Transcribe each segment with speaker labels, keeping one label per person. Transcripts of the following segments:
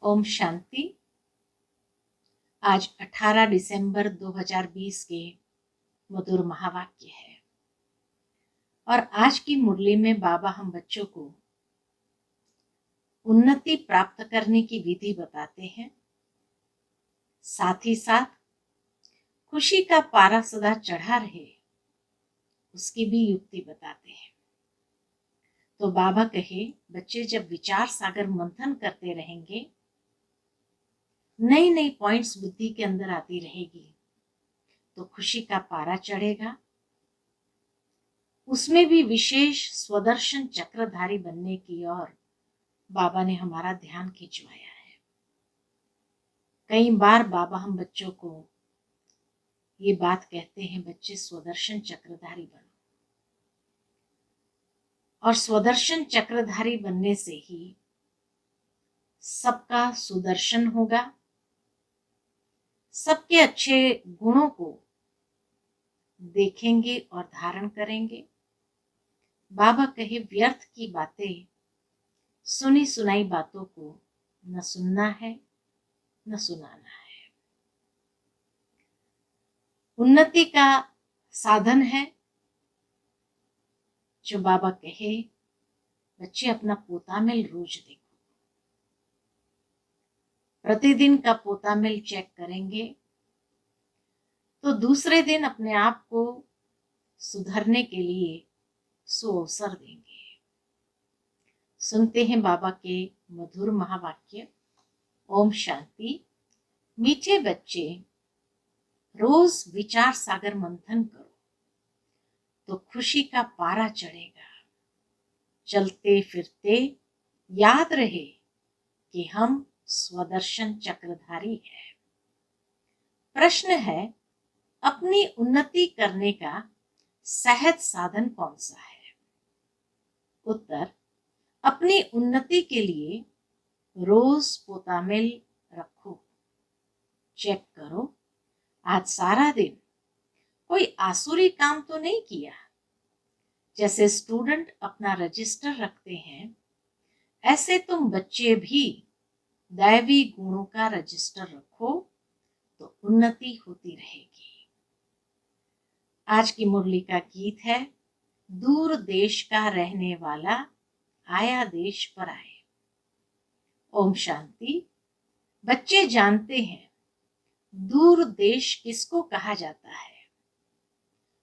Speaker 1: ओम शांति। आज 18 दिसंबर 2020 के मधुर महावाक्य है और आज की मुरली में बाबा हम बच्चों को उन्नति प्राप्त करने की विधि बताते हैं। साथ ही साथ खुशी का पारा सदा चढ़ा रहे उसकी भी युक्ति बताते हैं। तो बाबा कहे, बच्चे जब विचार सागर मंथन करते रहेंगे, नई नई पॉइंट्स बुद्धि के अंदर आती रहेगी तो खुशी का पारा चढ़ेगा। उसमें भी विशेष स्वदर्शन चक्रधारी बनने की ओर बाबा ने हमारा ध्यान खिंचवाया है। कई बार बाबा हम बच्चों को ये बात कहते हैं, बच्चे स्वदर्शन चक्रधारी बनो। और स्वदर्शन चक्रधारी बनने से ही सबका सुदर्शन होगा, सबके अच्छे गुणों को देखेंगे और धारण करेंगे। बाबा कहे, व्यर्थ की बातें, सुनी सुनाई बातों को न सुनना है न सुनाना है। उन्नति का साधन है जो बाबा कहे, बच्चे अपना पोतामिल रोज देखो। प्रतिदिन का पोतामिल चेक करेंगे तो दूसरे दिन अपने आप को सुधरने के लिए सुअवसर देंगे। सुनते हैं बाबा के मधुर महावाक्य। ओम शांति। मीठे बच्चे, रोज विचार सागर मंथन करो तो खुशी का पारा चढ़ेगा। चलते फिरते याद रहे कि हम स्वदर्शन चक्रधारी हैं। प्रश्न है, अपनी उन्नति करने का सहज साधन कौन सा है? उत्तर, अपनी उन्नति के लिए रोज पोतामिल रखो। चेक करो, आज सारा दिन कोई आसुरी काम तो नहीं किया। जैसे स्टूडेंट अपना रजिस्टर रखते हैं, ऐसे तुम बच्चे भी दैवी गुणों का रजिस्टर रखो तो उन्नति होती रहेगी। आज की मुरली का गीत है, दूर देश का रहने वाला आया देश पर आए। ओम शांति। बच्चे जानते हैं दूर देश किसको कहा जाता है।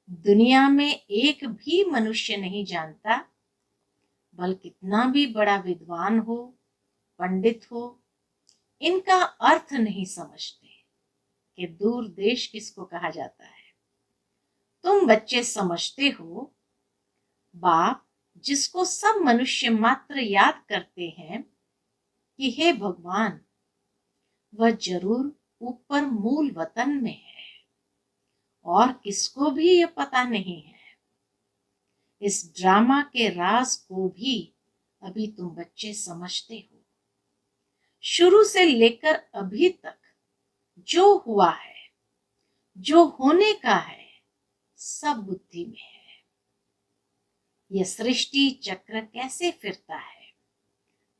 Speaker 1: दुनिया में एक भी मनुष्य नहीं जानता, बल्कि कितना भी बड़ा विद्वान हो, पंडित हो, इनका अर्थ नहीं समझते कि दूर देश किसको कहा जाता है। तुम बच्चे समझते हो, बाप जिसको सब मनुष्य मात्र याद करते हैं कि हे भगवान, वह जरूर ऊपर मूल वतन में है और किसको भी यह पता नहीं है। इस ड्रामा के राज को भी अभी तुम बच्चे समझते हो। शुरू से लेकर अभी तक जो हुआ है, जो होने का है, सब बुद्धि में है। यह सृष्टि चक्र कैसे फिरता है,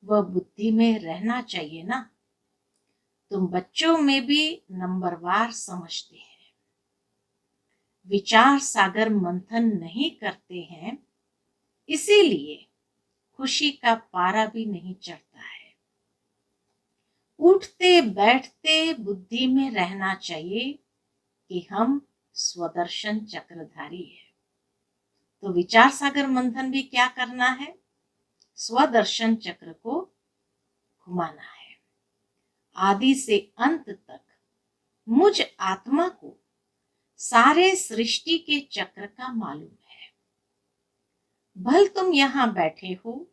Speaker 1: वह बुद्धि में रहना चाहिए ना। तुम बच्चों में भी नंबरवार समझते हैं। विचार सागर मंथन नहीं करते हैं, इसीलिए खुशी का पारा भी नहीं चढ़ता है। उठते बैठते बुद्धि में रहना चाहिए कि हम स्वदर्शन चक्रधारी हैं। तो विचार सागर मंथन भी क्या करना है? स्वदर्शन चक्र को घुमाना है। आदि से अंत तक मुझ आत्मा को सारे सृष्टि के चक्र का मालूम है। भल तुम यहां बैठे हो,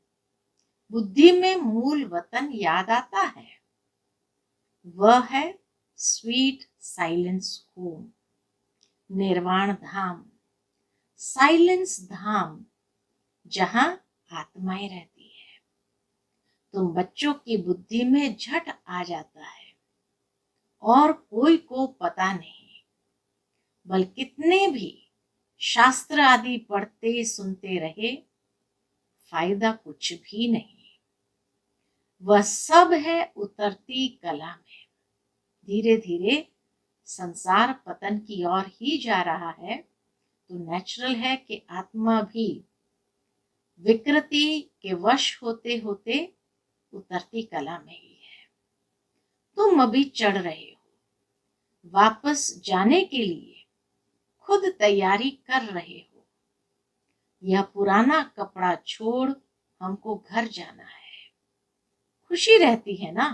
Speaker 1: बुद्धि में मूल वतन याद आता है। वह है स्वीट साइलेंस होम, निर्वाण धाम, साइलेंस धाम, जहां आत्माएं रहती है। तुम बच्चों की बुद्धि में झट आ जाता है और कोई को पता नहीं। बल कितने भी शास्त्र आदि पढ़ते सुनते रहे, फायदा कुछ भी नहीं। वह सब है उतरती कला में। धीरे धीरे संसार पतन की ओर ही जा रहा है, तो नेचुरल है कि आत्मा भी विकृति के वश होते होते उतरती कला में ही है। तुम अभी चढ़ रहे हो, वापस जाने के लिए खुद तैयारी कर रहे हो। यह पुराना कपड़ा छोड़ हमको घर जाना है। खुशी रहती है ना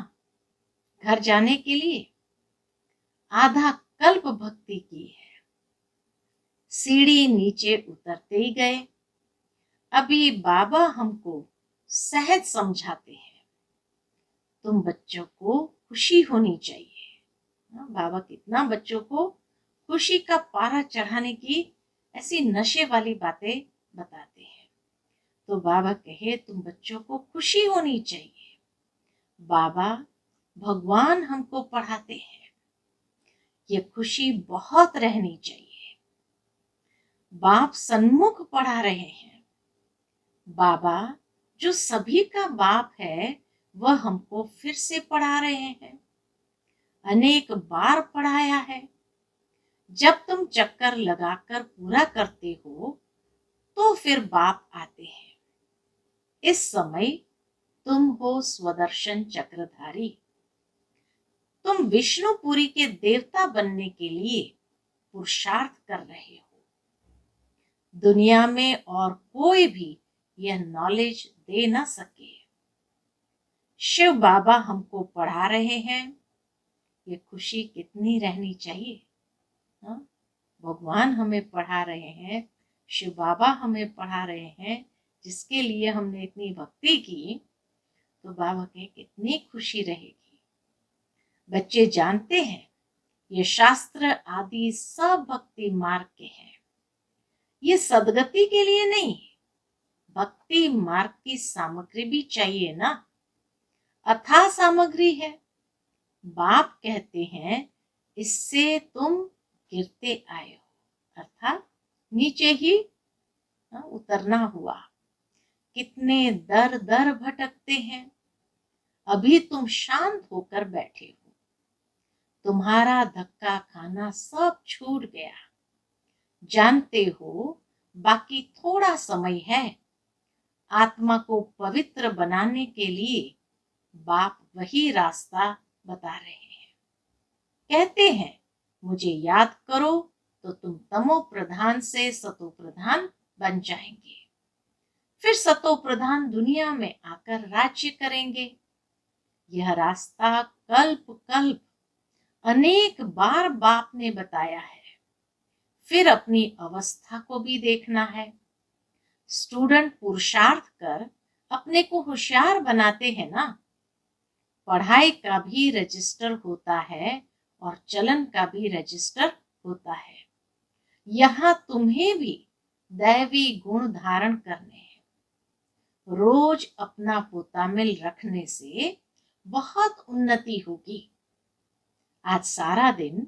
Speaker 1: घर जाने के लिए। आधा कल्प भक्ति की है। सीढ़ी नीचे उतरते ही गए। अभी बाबा हमको सहज समझाते हैं, तुम बच्चों को खुशी होनी चाहिए। बाबा कितना बच्चों को खुशी का पारा चढ़ाने की ऐसी नशे वाली बातें बताते हैं। तो बाबा कहे तुम बच्चों को खुशी होनी चाहिए। बाबा भगवान हमको पढ़ाते हैं, ये खुशी बहुत रहनी चाहिए। बाप सन्मुख पढ़ा रहे हैं। बाबा जो सभी का बाप है, वह हमको फिर से पढ़ा रहे हैं। अनेक बार पढ़ाया है। जब तुम चक्कर लगाकर पूरा करते हो, तो फिर बाप आते हैं। इस समय तुम हो स्वदर्शन चक्रधारी। तुम विष्णुपुरी के देवता बनने के लिए पुरुषार्थ कर रहे हो। दुनिया में और कोई भी यह नॉलेज दे ना सके। शिव बाबा हमको पढ़ा रहे हैं। ये खुशी कितनी रहनी चाहिए। हाँ? भगवान हमें पढ़ा रहे हैं, शिव बाबा हमें पढ़ा रहे हैं, जिसके लिए हमने इतनी भक्ति की, तो बाबा के कितनी खुशी रहेगी। बच्चे जानते हैं ये शास्त्र आदि सब भक्ति मार्ग के हैं। ये सदगति के लिए नहीं, भक्ति मार्ग की सामग्री भी चाहिए ना। अथाह सामग्री है। बाप कहते हैं इससे तुम गिरते आए हो, अर्थात नीचे ही उतरना हुआ। कितने दर दर भटकते हैं। अभी तुम शांत होकर बैठे हो। तुम्हारा धक्का खाना सब छूट गया। जानते हो बाकी थोड़ा समय है। आत्मा को पवित्र बनाने के लिए बाप वही रास्ता बता रहे हैं। कहते हैं मुझे याद करो तो तुम तमो प्रधान से सतो प्रधान बन जाएंगे। फिर सतो प्रधान दुनिया में आकर राज्य करेंगे। यह रास्ता कल्प कल्प अनेक बार बाप ने बताया है। फिर अपनी अवस्था को भी देखना है। स्टूडेंट पुरुषार्थ कर अपने को होशियार बनाते हैं ना। पढ़ाई का भी रजिस्टर होता है और चलन का भी रजिस्टर होता है। यहाँ तुम्हें भी दैवी गुण धारण करने हैं। रोज अपना पोतामिल रखने से बहुत उन्नति होगी। आज सारा दिन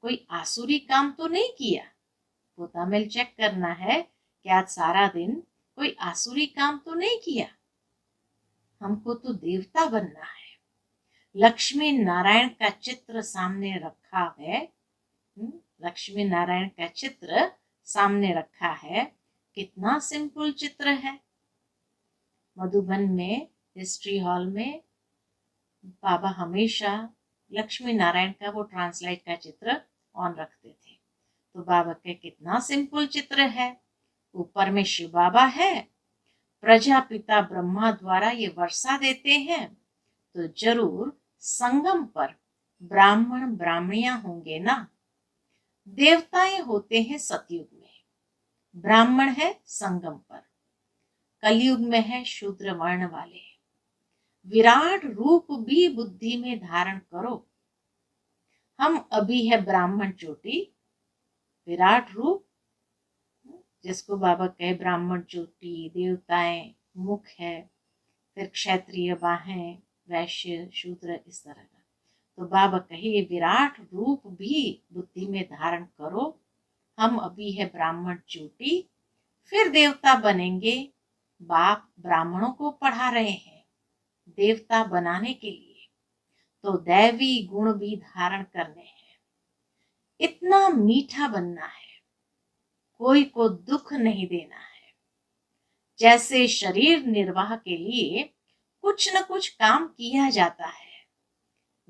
Speaker 1: कोई आसुरी काम तो नहीं किया। पोतामिल चेक करना है कि आज सारा दिन कोई आसुरी काम तो नहीं किया। हमको तो देवता बनना है। लक्ष्मी नारायण का चित्र सामने रखा है। लक्ष्मी नारायण का चित्र सामने रखा है। कितना सिंपल चित्र है। मधुबन में हिस्ट्री हॉल में बाबा हमेशा लक्ष्मी नारायण का वो ट्रांसलाइट का चित्र ऑन रखते थे। तो बाबा के कितना सिंपल चित्र है। ऊपर में शिव बाबा है। प्रजापिता ब्रह्मा द्वारा ये वर्षा देते हैं, तो जरूर संगम पर ब्राह्मण ब्राह्मणियां होंगे ना। देवताएं होते हैं सतयुग में, ब्राह्मण है संगम पर, कलयुग में है शूद्र वर्ण वाले। विराट रूप भी बुद्धि में धारण करो। हम अभी है ब्राह्मण चोटी, विराट रूप जिसको बाबा कहे ब्राह्मण चोटी, देवताएं मुख है, फिर क्षत्रिय बाहें, वैश्य शूद्र, इस तरह का। तो बाबा कहे विराट रूप भी बुद्धि में धारण करो। हम अभी है ब्राह्मण चोटी, फिर देवता बनेंगे। बाप ब्राह्मणों को पढ़ा रहे हैं, देवता बनाने के लिए तो दैवी गुण भी धारण करने हैं। इतना मीठा बनना है, कोई को दुख नहीं देना है। जैसे शरीर निर्वाह के लिए कुछ न कुछ काम किया जाता है,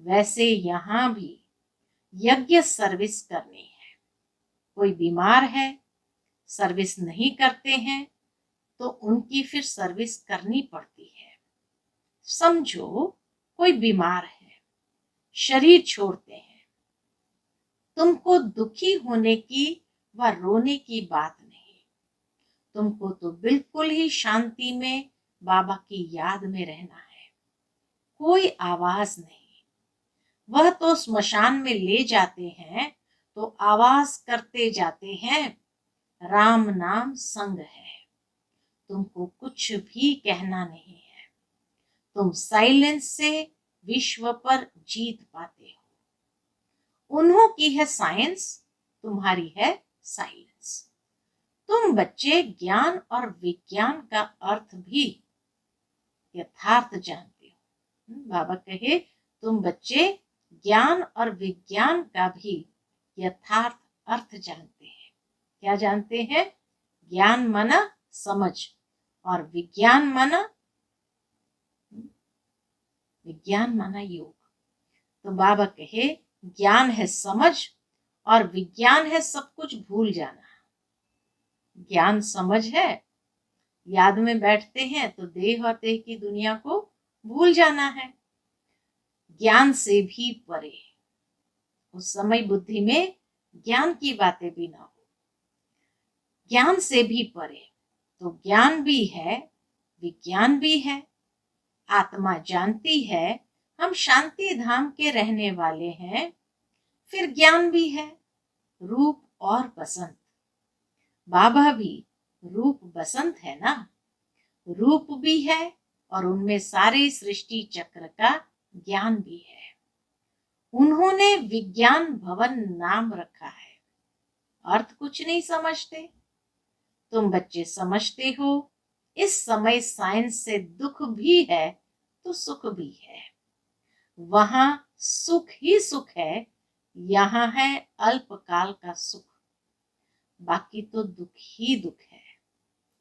Speaker 1: वैसे यहाँ भी यज्ञ सर्विस करनी है। कोई बीमार है, सर्विस नहीं करते हैं तो उनकी फिर सर्विस करनी पड़ती है। समझो कोई बीमार है, शरीर छोड़ते हैं, तुमको दुखी होने की व रोने की बात नहीं, तुमको तो बिल्कुल ही शांति में बाबा की याद में रहना है। कोई आवाज नहीं, वह तो स्मशान में ले जाते हैं तो आवाज करते जाते हैं, राम नाम संग है। तुमको कुछ भी कहना नहीं है, तुम साइलेंस से विश्व पर जीत पाते हो। उन्हों की है साइंस, तुम्हारी है साइलेंस। तुम बच्चे ज्ञान और विज्ञान का अर्थ भी यथार्थ जानते हो। बाबा कहे तुम बच्चे ज्ञान और विज्ञान का भी यथार्थ अर्थ जानते हैं। क्या जानते हैं? ज्ञान माना समझ और विज्ञान माना योग। तो बाबा कहे ज्ञान है समझ और विज्ञान है सब कुछ भूल जाना। ज्ञान समझ है, याद में बैठते हैं तो देह और देह की दुनिया को भूल जाना है। ज्ञान से भी परे, उस समय बुद्धि में ज्ञान की बातें भी ना हो। ज्ञान से भी परे, तो ज्ञान भी है, विज्ञान भी है। आत्मा जानती है हम शांति धाम के रहने वाले हैं, फिर ज्ञान भी है, रूप और बसंत। बाबा भी रूप बसंत है ना, रूप भी है और उनमें सारे सृष्टि चक्र का ज्ञान भी है। उन्होंने विज्ञान भवन नाम रखा है, अर्थ कुछ नहीं समझते। तुम बच्चे समझते हो इस समय साइंस से दुख भी है तो सुख भी है। वहां सुख ही सुख है, यहाँ है अल्पकाल का सुख, बाकी तो दुख ही दुख है।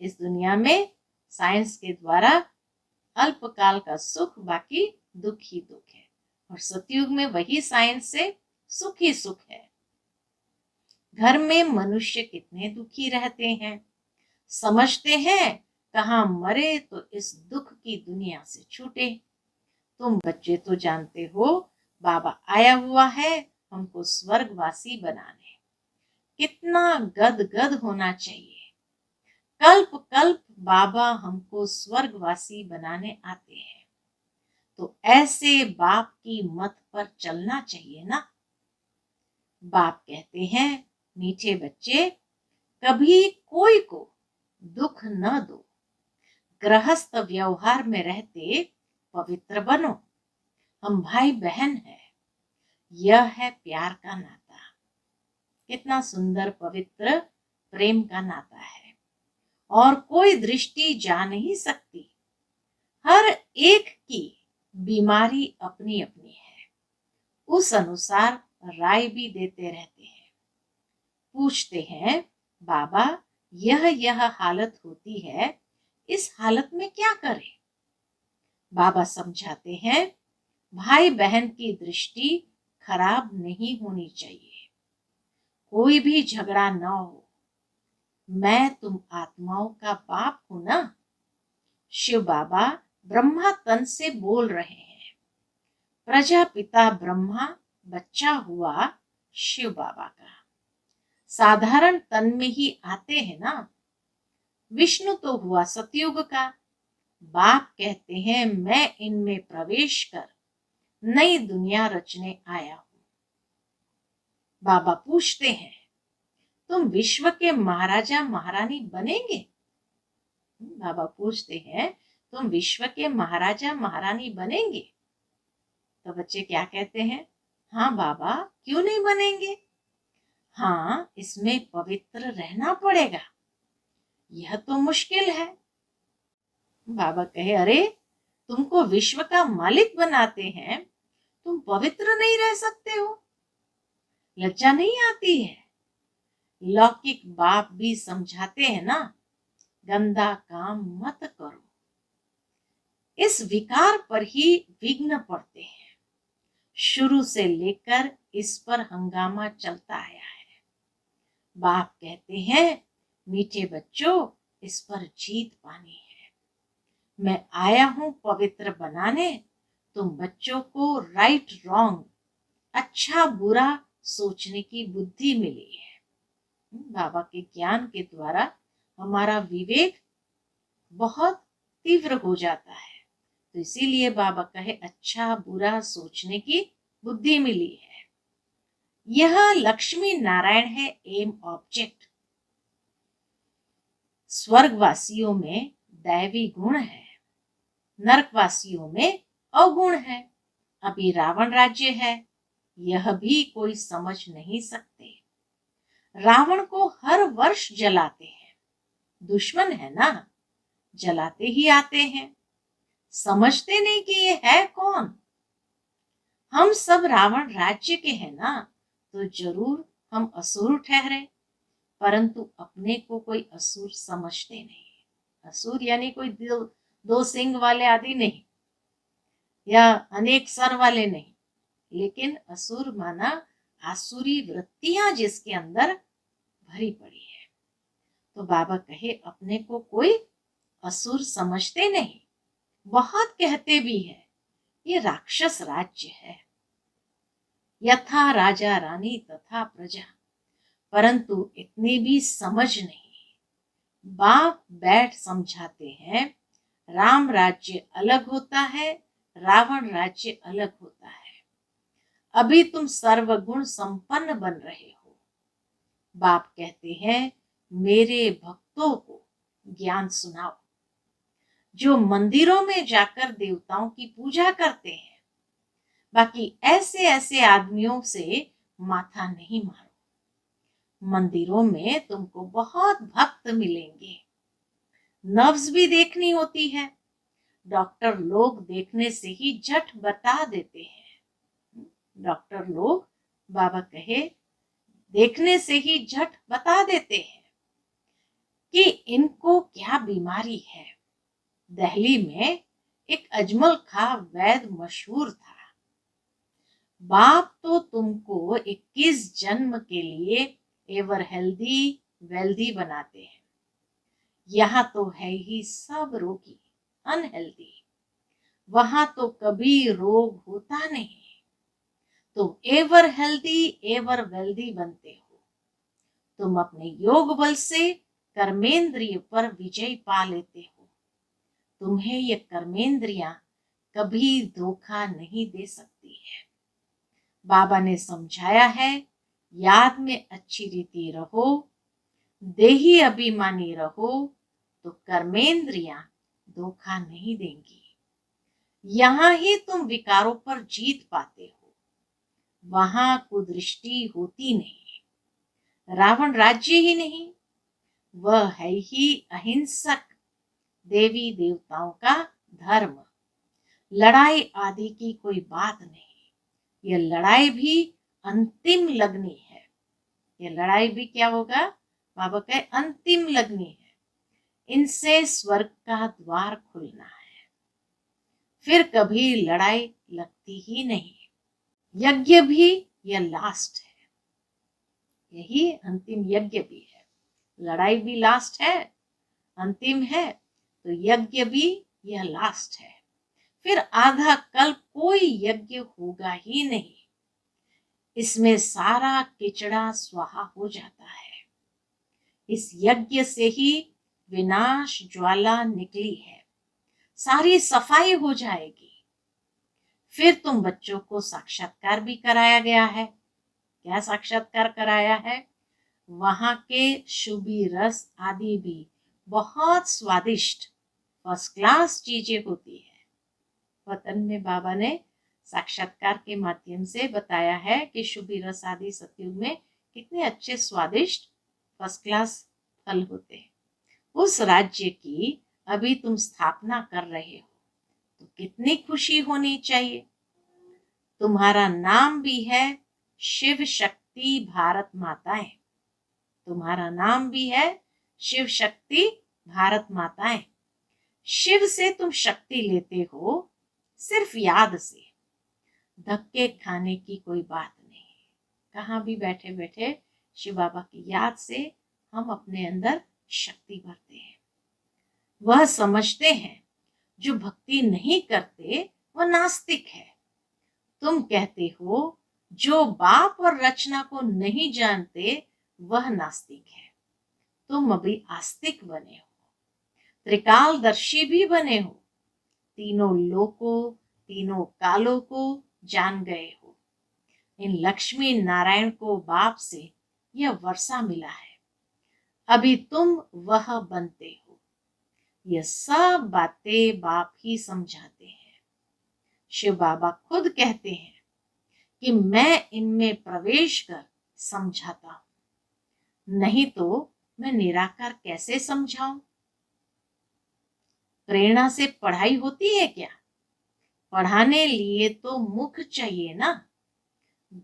Speaker 1: इस दुनिया में साइंस के द्वारा अल्पकाल का सुख, बाकी दुख ही दुख है। और सतयुग में वही साइंस से सुख ही सुख है। घर में मनुष्य कितने दुखी रहते हैं, समझते हैं कहाँ मरे तो इस दुख की दुनिया से छूटे। तुम बच्चे तो जानते हो बाबा आया हुआ है हमको स्वर्गवासी बनाने। कितना गद गद होना चाहिए। कल्प कल्प बाबा हमको स्वर्गवासी बनाने आते हैं, तो ऐसे बाप की मत पर चलना चाहिए ना। बाप कहते हैं मीठे बच्चे, कभी कोई को दुख न दो, गृहस्थ व्यवहार में रहते पवित्र बनो। हम भाई बहन हैं, यह है प्यार का नाता। कितना सुंदर पवित्र प्रेम का नाता है, और कोई दृष्टि जा नहीं सकती। हर एक की बीमारी अपनी अपनी है, उस अनुसार राय भी देते रहते हैं। पूछते हैं बाबा यह हालत होती है, इस हालत में क्या करें? बाबा समझाते हैं भाई बहन की दृष्टि खराब नहीं होनी चाहिए, कोई भी झगड़ा न हो। मैं तुम आत्माओं का बाप हूं ना। शिव बाबा ब्रह्मा तन से बोल रहे हैं, प्रजापिता ब्रह्मा बच्चा हुआ शिव बाबा का। साधारण तन में ही आते हैं ना। विष्णु तो हुआ सतयुग का। बाप कहते हैं मैं इनमें प्रवेश कर नई दुनिया रचने आया हूं। बाबा पूछते हैं तुम विश्व के महाराजा महारानी बनेंगे? बाबा पूछते हैं तुम विश्व के महाराजा महारानी बनेंगे? तो बच्चे क्या कहते हैं? हाँ बाबा, क्यों नहीं बनेंगे? हाँ, इसमें पवित्र रहना पड़ेगा, यह तो मुश्किल है। बाबा कहे अरे तुमको विश्व का मालिक बनाते हैं, तुम पवित्र नहीं रह सकते हो? लज्जा नहीं आती है? लौकिक बाप भी समझाते हैं ना, गंदा काम मत करो। इस विकार पर ही विघ्न पड़ते हैं। शुरू से लेकर इस पर हंगामा चलता आया है। बाप कहते हैं, मीठे बच्चों, इस पर जीत पानी है। मैं आया हूं पवित्र बनाने। तुम बच्चों को राइट रॉन्ग, अच्छा बुरा सोचने की बुद्धि मिली है। बाबा के ज्ञान के द्वारा हमारा विवेक बहुत तीव्र हो जाता है, तो इसीलिए बाबा कहे अच्छा बुरा सोचने की बुद्धि मिली है। यह लक्ष्मी नारायण है, एम ऑब्जेक्ट। स्वर्गवासियों में दैवी गुण है, नरकवासियों में अवगुण है। अभी रावण राज्य है, यह भी कोई समझ नहीं सकते। रावण को हर वर्ष जलाते हैं, दुश्मन है ना, जलाते ही आते हैं। समझते नहीं कि ये है कौन। हम सब रावण राज्य के हैं ना, तो जरूर हम असुर ठहरे, परंतु अपने को कोई असुर समझते नहीं। असुर यानी कोई दो सिंग वाले आदि नहीं, या अनेक सर वाले नहीं, लेकिन असुर माना आसुरी वृत्तियां जिसके अंदर भरी पड़ी है। तो बाबा कहे अपने को कोई असुर समझते नहीं। बहुत कहते भी है ये राक्षस राज्य है, यथा राजा रानी तथा प्रजा, परंतु इतनी भी समझ नहीं। बाप बैठ समझाते हैं, राम राज्य अलग होता है, रावण राज्य अलग होता है। अभी तुम सर्वगुण संपन्न बन रहे हो। बाप कहते हैं, मेरे भक्तों को ज्ञान सुनाओ, जो मंदिरों में जाकर देवताओं की पूजा करते हैं। बाकी ऐसे ऐसे आदमियों से माथा नहीं मारो। मंदिरों में तुमको बहुत भक्त मिलेंगे। नर्व्स भी देखनी होती है, डॉक्टर लोग देखने से ही झट बता देते हैं। डॉक्टर लोग, बाबा कहे, देखने से ही झट बता देते हैं कि इनको क्या बीमारी है। दिल्ली में एक अजमल खां वैद्य मशहूर था। बाप तो तुमको 21 जन्म के लिए एवर हेल्दी वेल्दी बनाते हैं। यहाँ तो है ही सब रोगी, अनहेल्दी। वहां तो कभी रोग होता नहीं। तुम एवर हेल्दी एवर वेल्दी बनते हो। तुम अपने योग बल से कर्मेंद्रिय पर विजय पा लेते हो। तुम्हें ये कर्मेंद्रियां कभी धोखा नहीं दे सकती है। बाबा ने समझाया है, याद में अच्छी रीति रहो, देही अभिमानी रहो, तो कर्मेंद्रियां धोखा नहीं देंगी। यहां ही तुम विकारों पर जीत पाते हो, वहां कुदृष्टि होती नहीं। रावण राज्य ही नहीं, वह है ही अहिंसक देवी देवताओं का धर्म। लड़ाई आदि की कोई बात नहीं। यह लड़ाई भी अंतिम लगनी है। यह लड़ाई भी क्या होगा? बाबा कहे अंतिम लगनी है। इनसे स्वर्ग का द्वार खुलना है, फिर कभी लड़ाई लगती ही नहीं। यज्ञ भी यह लास्ट है, यही अंतिम यज्ञ भी है। लड़ाई भी लास्ट है, अंतिम है, तो यज्ञ भी यह लास्ट है। फिर आधा कल कोई यज्ञ होगा ही नहीं। इसमें सारा किचड़ा स्वाहा हो जाता है। इस यज्ञ से ही विनाश ज्वाला निकली है, सारी सफाई हो जाएगी। फिर तुम बच्चों को साक्षात्कार भी कराया गया है। क्या साक्षात्कार कराया है? वहां के शुभी रस आदि भी बहुत स्वादिष्ट फर्स्ट क्लास चीजें होती है। वतन में बाबा ने साक्षात्कार के माध्यम से बताया है कि शुभी रस आदि सतयुग में कितने अच्छे स्वादिष्ट फर्स्ट क्लास फल होते हैं। उस राज्य की अभी तुम स्थापना कर रहे हो। तो कितनी खुशी होनी चाहिए। तुम्हारा नाम भी है शिव शक्ति भारत माताएं। तुम्हारा नाम भी है शिव शक्ति भारत माताएं। शिव से तुम शक्ति लेते हो सिर्फ याद से। धक्के खाने की कोई बात नहीं। कहाँ भी बैठे बैठे शिव बाबा की याद से हम अपने अंदर शक्ति भरते हैं। वह समझते हैं जो भक्ति नहीं करते वह नास्तिक है। तुम कहते हो जो बाप और रचना को नहीं जानते वह नास्तिक है। तुम अभी आस्तिक बने हो, त्रिकालदर्शी भी बने हो, तीनों लोकों तीनों कालों को जान गए हो। इन लक्ष्मी नारायण को बाप से यह वर्षा मिला है, अभी तुम वह बनते हो। यह सब बातें बाप ही समझाते हैं। शिव बाबा खुद कहते हैं कि मैं इनमें प्रवेश कर समझाता हूं, नहीं तो मैं निराकार कैसे समझाऊं। प्रेरणा से पढ़ाई होती है क्या? पढ़ाने लिए तो मुख चाहिए ना।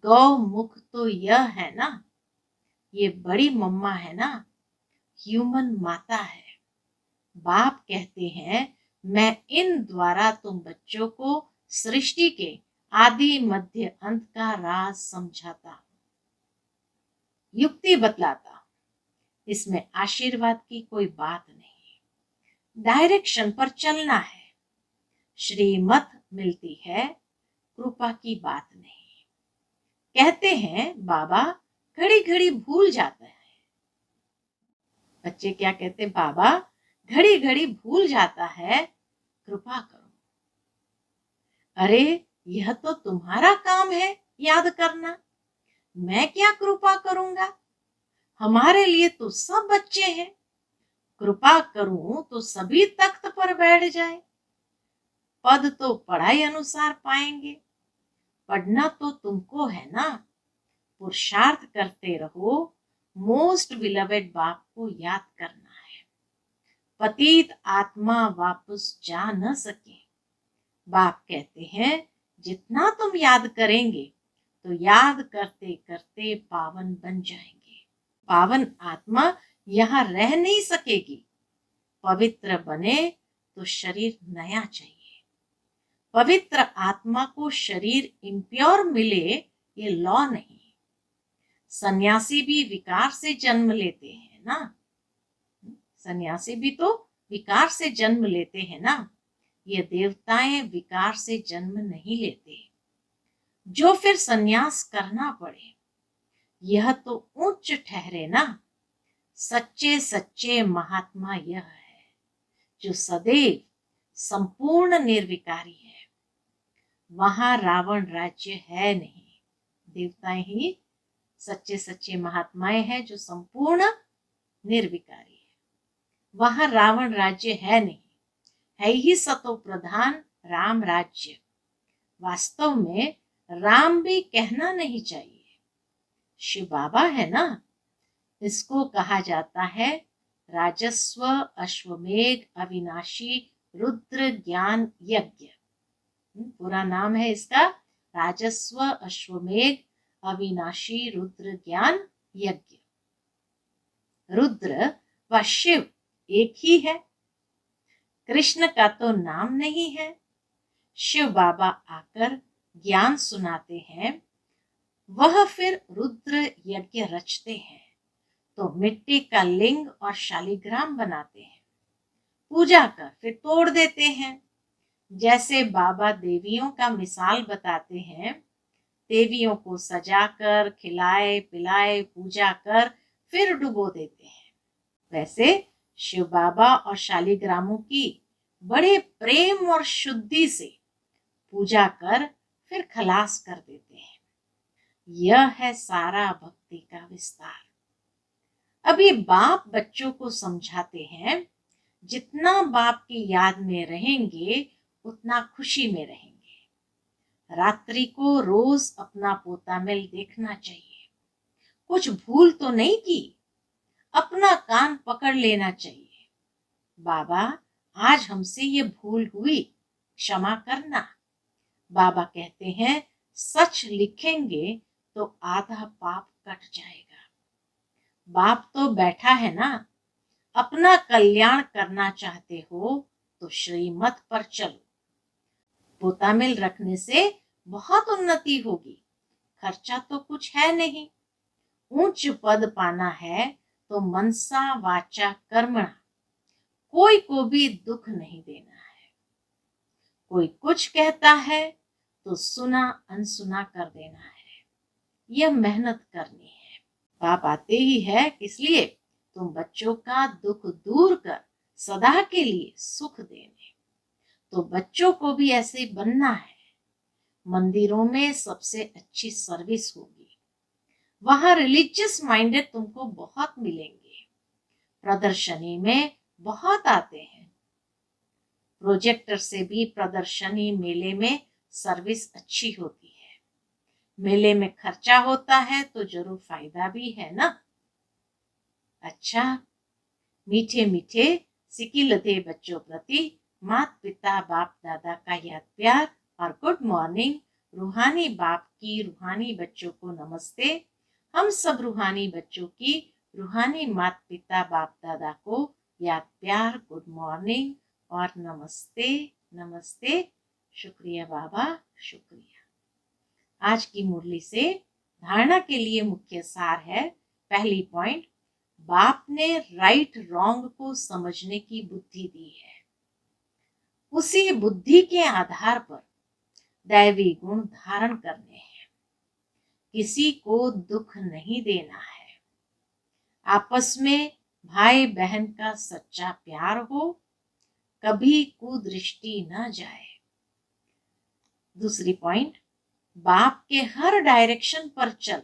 Speaker 1: गौ मुख तो यह है ना, ये बड़ी मम्मा है ना, ह्यूमन माता है। बाप कहते हैं मैं इन द्वारा तुम बच्चों को सृष्टि के आदि मध्य अंत का राज समझाता हूं, युक्ति बतलाता हूं। इसमें आशीर्वाद की कोई बात नहीं, डायरेक्शन पर चलना है। श्रीमत मिलती है, कृपा की बात नहीं। कहते हैं बाबा घड़ी घड़ी भूल जाता है। बच्चे क्या कहते? बाबा घड़ी घड़ी भूल जाता है, कृपा करो। अरे यह तो तुम्हारा काम है याद करना, मैं क्या कृपा करूंगा? हमारे लिए तो सब बच्चे हैं, कृपा करूं तो सभी तख्त पर बैठ जाए। पद तो पढ़ाई अनुसार पाएंगे, पढ़ना तो तुमको है ना। पुरुषार्थ करते रहो, मोस्ट बिलवेड बाप को याद करना है। पतित आत्मा वापस जा न सके। बाप कहते हैं जितना तुम याद करेंगे तो याद करते करते पावन बन जाएंगे। पावन आत्मा यहाँ रह नहीं सकेगी। पवित्र बने तो शरीर नया चाहिए। पवित्र आत्मा को शरीर इम्प्योर मिले ये लॉ नहीं। सन्यासी भी विकार से जन्म लेते हैं ना। सन्यासी भी तो विकार से जन्म लेते हैं ना। ये देवताएं विकार से जन्म नहीं लेते, जो फिर सन्यास करना पड़े यह तो उच्च ठहरे ना। सच्चे सच्चे महात्मा यह है जो सदैव संपूर्ण निर्विकारी है। वहां रावण राज्य है नहीं। देवताएं ही सच्चे सच्चे महात्माएं हैं जो संपूर्ण निर्विकारी है। वहां रावण राज्य है नहीं, है ही सतो प्रधान राम राज्य। वास्तव में राम भी कहना नहीं चाहिए, शिव बाबा है ना। इसको कहा जाता है राजस्व अश्वमेघ अविनाशी रुद्र ज्ञान यज्ञ। पूरा नाम है इसका राजस्व अश्वमेघ अविनाशी रुद्र ज्ञान यज्ञ। रुद्र व शिव एक ही है। कृष्ण का तो नाम नहीं है। शिव बाबा आकर ज्ञान सुनाते हैं, वह फिर रुद्र यज्ञ रचते हैं तो मिट्टी का लिंग और शालिग्राम बनाते हैं, पूजा कर फिर तोड़ देते हैं। जैसे बाबा देवियों का मिसाल बताते हैं, देवियों को सजाकर खिलाए पिलाए पूजा कर फिर डुबो देते हैं, वैसे शिव बाबा और शालिग्रामों की बड़े प्रेम और शुद्धि से पूजा कर फिर खलास कर देते हैं। यह है सारा भक्ति का विस्तार। अब ये बाप बच्चों को समझाते हैं, जितना बाप की याद में रहेंगे उतना खुशी में रहेंगे। रात्रि को रोज अपना पोता मेल देखना चाहिए। कुछ भूल तो नहीं की, अपना कान पकड़ लेना चाहिए। बाबा आज हमसे ये भूल हुई, क्षमा करना। बाबा कहते हैं सच लिखेंगे तो आधा पाप कट जाएगा। बाप तो बैठा है ना, अपना कल्याण करना चाहते हो तो श्रीमत पर चलो। पोतामिल रखने से बहुत उन्नति होगी, खर्चा तो कुछ है नहीं। ऊंच पद पाना है तो मनसा वाचा कर्मणा, कोई को भी दुख नहीं देना है। कोई कुछ कहता है तो सुना अनसुना कर देना है, यह मेहनत करनी है। बाप आते ही है किस लिए? तुम बच्चों का दुख दूर कर सदा के लिए सुख देने। तो बच्चों को भी ऐसे बनना है। मंदिरों में सबसे अच्छी सर्विस होगी, वहां रिलीजियस माइंडेड तुमको बहुत मिलेंगे। प्रदर्शनी में बहुत आते हैं, प्रोजेक्टर से भी प्रदर्शनी मेले में सर्विस अच्छी होती है। मेले में खर्चा होता है तो जरूर फायदा भी है ना। अच्छा, मीठे मीठे सिकिलते बच्चों प्रति माता पिता बाप दादा का याद प्यार और गुड मॉर्निंग। रूहानी बाप की रूहानी बच्चों को नमस्ते। हम सब रूहानी बच्चों की रूहानी माता पिता बाप दादा को याद प्यार, गुड मॉर्निंग और नमस्ते नमस्ते। शुक्रिया बाबा, शुक्रिया। आज की मुरली से धारणा के लिए मुख्य सार है। पहली पॉइंट, बाप ने राइट रॉन्ग को समझने की बुद्धि दी है। उसी बुद्धि के आधार पर दैवी गुण धारण करने हैं। किसी को दुख नहीं देना है। आपस में भाई बहन का सच्चा प्यार हो, कभी कुदृष्टि न जाए। दूसरी पॉइंट, बाप के हर डायरेक्शन पर चल,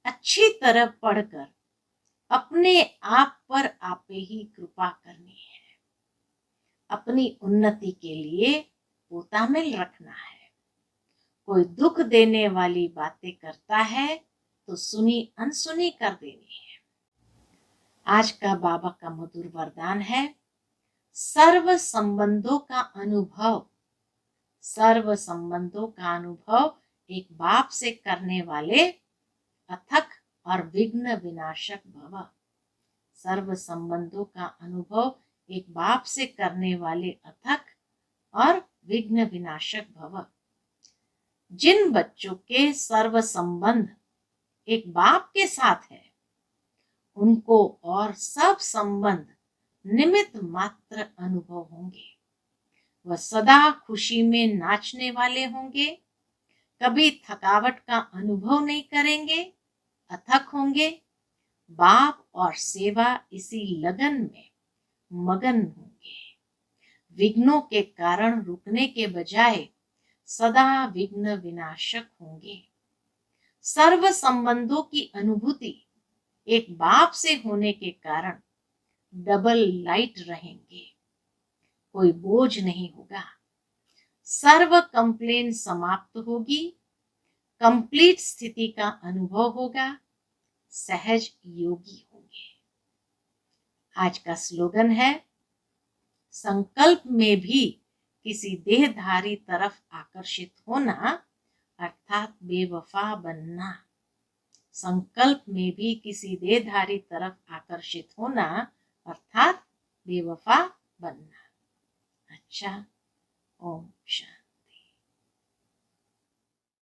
Speaker 1: अच्छी तरह पढ़कर अपने आप पर आपे ही कृपा करनी है। अपनी उन्नति के लिए पोतामिल रखना है। कोई दुख देने वाली बातें करता है तो सुनी अनसुनी कर देनी है। आज का बाबा का मधुर वरदान है, सर्व संबंधों का अनुभव। सर्व संबंधों का अनुभव एक बाप से करने वाले अथक और विघ्न विनाशक भव। सर्व संबंधों का अनुभव एक बाप से करने वाले अथक और विघ्न विनाशक भव। जिन बच्चों के सर्व संबंध एक बाप के साथ है, उनको और सब संबंध निमित्त मात्र अनुभव होंगे। वह सदा खुशी में नाचने वाले होंगे, कभी थकावट का अनुभव नहीं करेंगे, अथक होंगे। बाप और सेवा इसी लगन में मगन होंगे। विघ्नों के कारण रुकने के बजाय सदा विघ्न विनाशक होंगे। सर्व संबंधों की अनुभूति एक बाप से होने के कारण डबल लाइट रहेंगे, कोई बोझ नहीं होगा। सर्व कंप्लेन समाप्त होगी, कंप्लीट स्थिति का अनुभव होगा, सहज योगी होंगे। आज का स्लोगन है, संकल्प में भी किसी देहधारी तरफ आकर्षित होना अर्थात बेवफा बनना। संकल्प में भी किसी देहधारी तरफ आकर्षित होना अर्थात बेवफा बनना। अच्छा, ओम शांति।